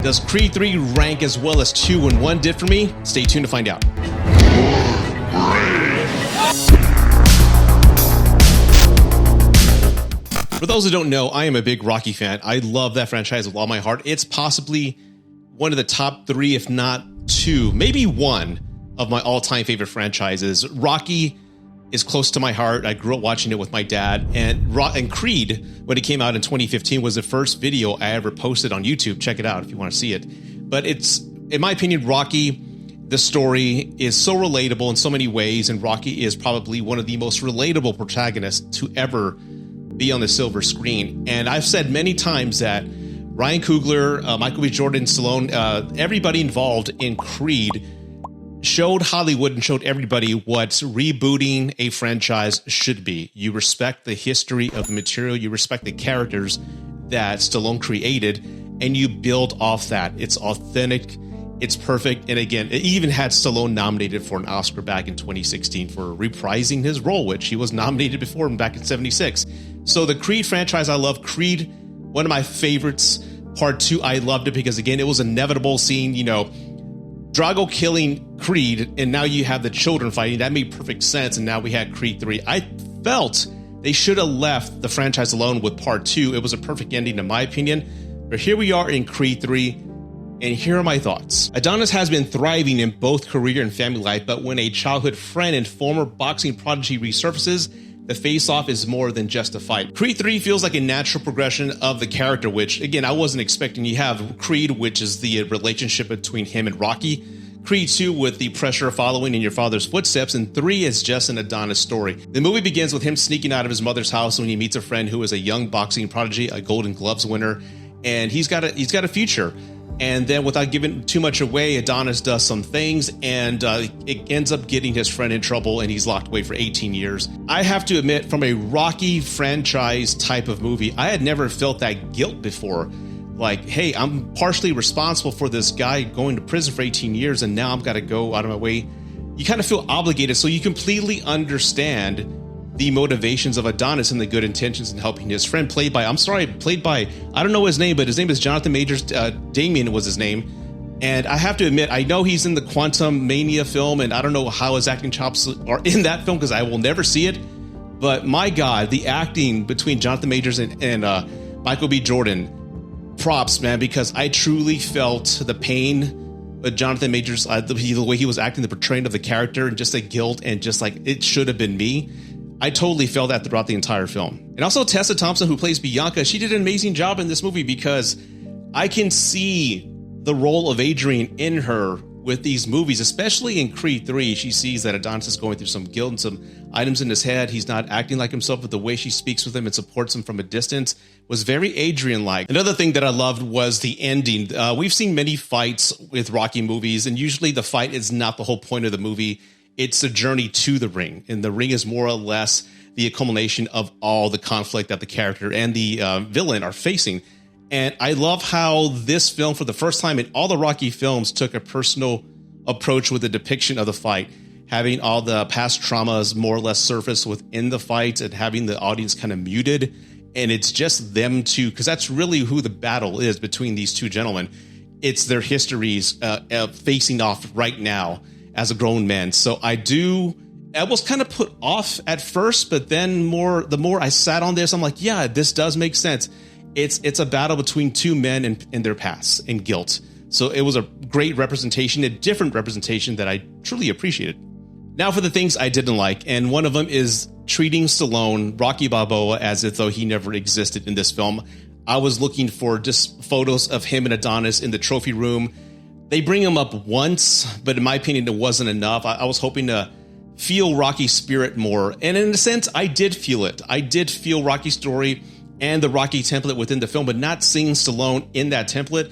Does Creed 3 rank as well as 2 and 1 did for me? Stay tuned to find out. For those who don't know, I am a big Rocky fan. I love that franchise with all my heart. It's possibly one of the top 3, if not 2, maybe 1 of my all-time favorite franchises. Rocky is close to my heart. I grew up watching it with my dad. And Creed, when it came out in 2015, was the first video I ever posted on YouTube. Check it out if you want to see it. But it's, in my opinion, Rocky, the story is so relatable in so many ways, and Rocky is probably one of the most relatable protagonists to ever be on the silver screen. And I've said many times that Ryan Coogler, Michael B. Jordan, Stallone, everybody involved in Creed showed Hollywood and showed everybody what rebooting a franchise should be. You respect the history of the material, you respect the characters that Stallone created, and you build off that. It's authentic, it's perfect, and again, it even had Stallone nominated for an Oscar back in 2016 for reprising his role, which he was nominated before back in 76. So the Creed franchise, I love. Creed, one of my favorites. Part 2, I loved it because, again, it was inevitable seeing, Drago killing Creed, and now you have the children fighting. That made perfect sense, and now we had Creed 3. I felt they should have left the franchise alone with Part 2. It was a perfect ending, in my opinion. But here we are in Creed 3, and here are my thoughts. Adonis has been thriving in both career and family life, but when a childhood friend and former boxing prodigy resurfaces, the face-off is more than just a fight. Creed 3 feels like a natural progression of the character, which, again, I wasn't expecting. You have Creed, which is the relationship between him and Rocky. Creed 2 with the pressure of following in your father's footsteps, and 3 is just an Adonis story. The movie begins with him sneaking out of his mother's house when he meets a friend who is a young boxing prodigy, a Golden Gloves winner, and he's got a future. And then, without giving too much away, Adonis does some things, and it ends up getting his friend in trouble, and he's locked away for 18 years. I have to admit, from a Rocky franchise type of movie, I had never felt that guilt before. Like, hey, I'm partially responsible for this guy going to prison for 18 years, and now I've got to go out of my way. You kind of feel obligated, so you completely understand the motivations of Adonis and the good intentions in helping his friend, played by, I don't know his name, but his name is Jonathan Majors. Damien was his name. And I have to admit, I know he's in the Quantum Mania film, and I don't know how his acting chops are in that film because I will never see it. But my God, the acting between Jonathan Majors and Michael B. Jordan, props, man, because I truly felt the pain with Jonathan Majors, the way he was acting, the portraying of the character, and just the guilt, and just like, it should have been me. I totally felt that throughout the entire film. And also Tessa Thompson, who plays Bianca, she did an amazing job in this movie because I can see the role of Adrian in her with these movies, especially in Creed 3. She sees that Adonis is going through some guilt and some items in his head. He's not acting like himself, but the way she speaks with him and supports him from a distance was very Adrian-like. Another thing that I loved was the ending. We've seen many fights with Rocky movies, and usually the fight is not the whole point of the movie. It's a journey to the ring, and the ring is more or less the culmination of all the conflict that the character and the villain are facing. And I love how this film, for the first time in all the Rocky films, took a personal approach with the depiction of the fight, having all the past traumas more or less surface within the fight and having the audience kind of muted. And it's just them two, because that's really who the battle is between these two gentlemen. It's their histories facing off right now as a grown man. So I was kind of put off at first, but then the more I sat on this, I'm like, yeah, this does make sense. It's a battle between two men and their past and guilt. So it was a great representation, a different representation that I truly appreciated. Now for the things I didn't like, and one of them is treating Stallone, Rocky Balboa, as if though he never existed in this film. I was looking for just photos of him and Adonis in the trophy room. They bring him up once, but in my opinion, it wasn't enough. I was hoping to feel Rocky's spirit more. And in a sense, I did feel it. I did feel Rocky's story and the Rocky template within the film, but not seeing Stallone in that template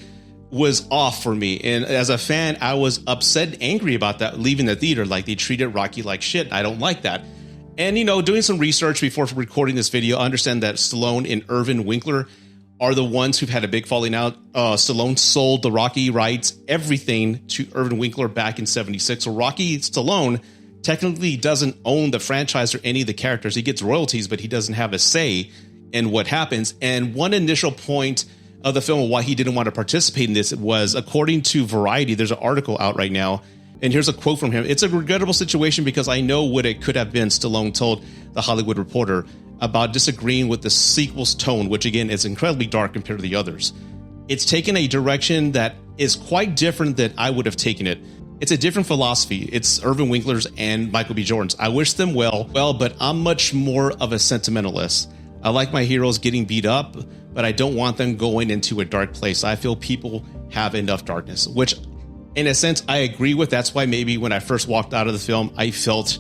was off for me. And as a fan, I was upset and angry about that, leaving the theater. Like, they treated Rocky like shit. I don't like that. And, doing some research before recording this video, I understand that Stallone and Irvin Winkler are the ones who've had a big falling out. Stallone sold the Rocky rights, everything, to Irvin Winkler back in 76. So Stallone technically doesn't own the franchise or any of the characters. He gets royalties, but he doesn't have a say in what happens. And one initial point of the film, why he didn't want to participate in this, was, according to Variety, there's an article out right now, and here's a quote from him. "It's a regrettable situation because I know what it could have been," Stallone told The Hollywood Reporter, about disagreeing with the sequel's tone, which again is incredibly dark compared to the others. "It's taken a direction that is quite different than I would have taken it. It's a different philosophy. It's Irvin Winkler's and Michael B. Jordan's. I wish them well, but I'm much more of a sentimentalist. I like my heroes getting beat up, but I don't want them going into a dark place. I feel people have enough darkness," which in a sense I agree with. That's why maybe when I first walked out of the film, I felt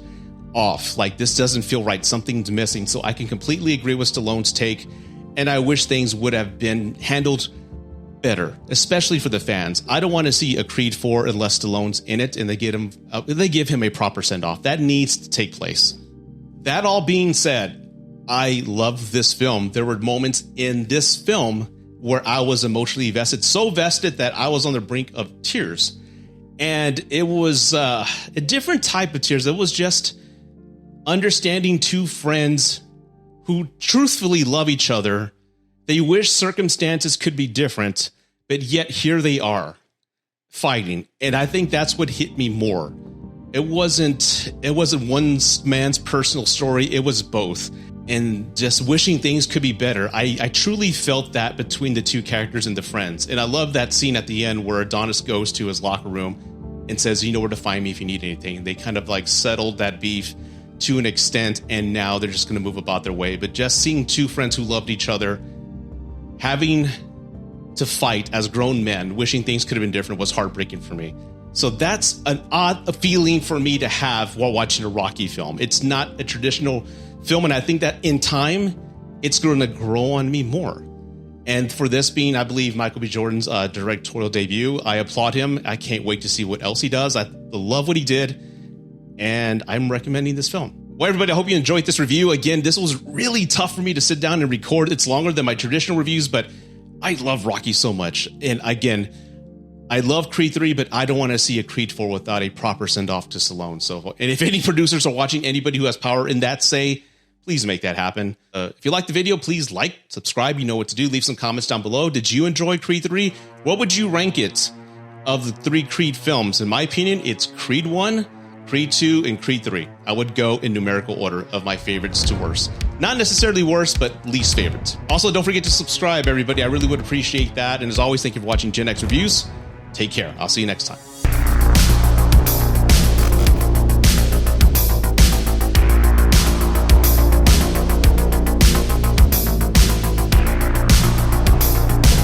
off. Like, this doesn't feel right. Something's missing. So I can completely agree with Stallone's take. And I wish things would have been handled better, especially for the fans. I don't want to see a Creed 4 unless Stallone's in it and they give him a proper send-off. That needs to take place. That all being said, I love this film. There were moments in this film where I was emotionally vested, so vested that I was on the brink of tears. And it was a different type of tears. It was just understanding two friends who truthfully love each other. They wish circumstances could be different, but yet here they are fighting. And I think that's what hit me more. It wasn't one man's personal story. It was both. And just wishing things could be better. I truly felt that between the two characters and the friends. And I love that scene at the end where Adonis goes to his locker room and says, "You know where to find me if you need anything." They kind of like settled that beef to an extent, and now they're just going to move about their way. But just seeing two friends who loved each other having to fight as grown men, wishing things could have been different, was heartbreaking for me. So that's an odd feeling for me to have while watching a Rocky film. It's not a traditional film, and I think that in time, it's going to grow on me more. And for this being, I believe, Michael B. Jordan's directorial debut, I applaud him. I can't wait to see what else he does. I love what he did, and I'm recommending this film. Well, everybody, I hope you enjoyed this review. Again, this was really tough for me to sit down and record. It's longer than my traditional reviews, but I love Rocky so much. And again, I love Creed 3, but I don't want to see a Creed 4 without a proper send-off to Stallone. So, and if any producers are watching, anybody who has power in that say, please make that happen. If you like the video, please like, subscribe. You know what to do. Leave some comments down below. Did you enjoy Creed 3? What would you rank it of the 3 Creed films? In my opinion, it's Creed 1, Creed 2, and Creed 3. I would go in numerical order of my favorites to worst. Not necessarily worst, but least favorites. Also, don't forget to subscribe, everybody. I really would appreciate that. And as always, thank you for watching Gen X Reviews. Take care. I'll see you next time.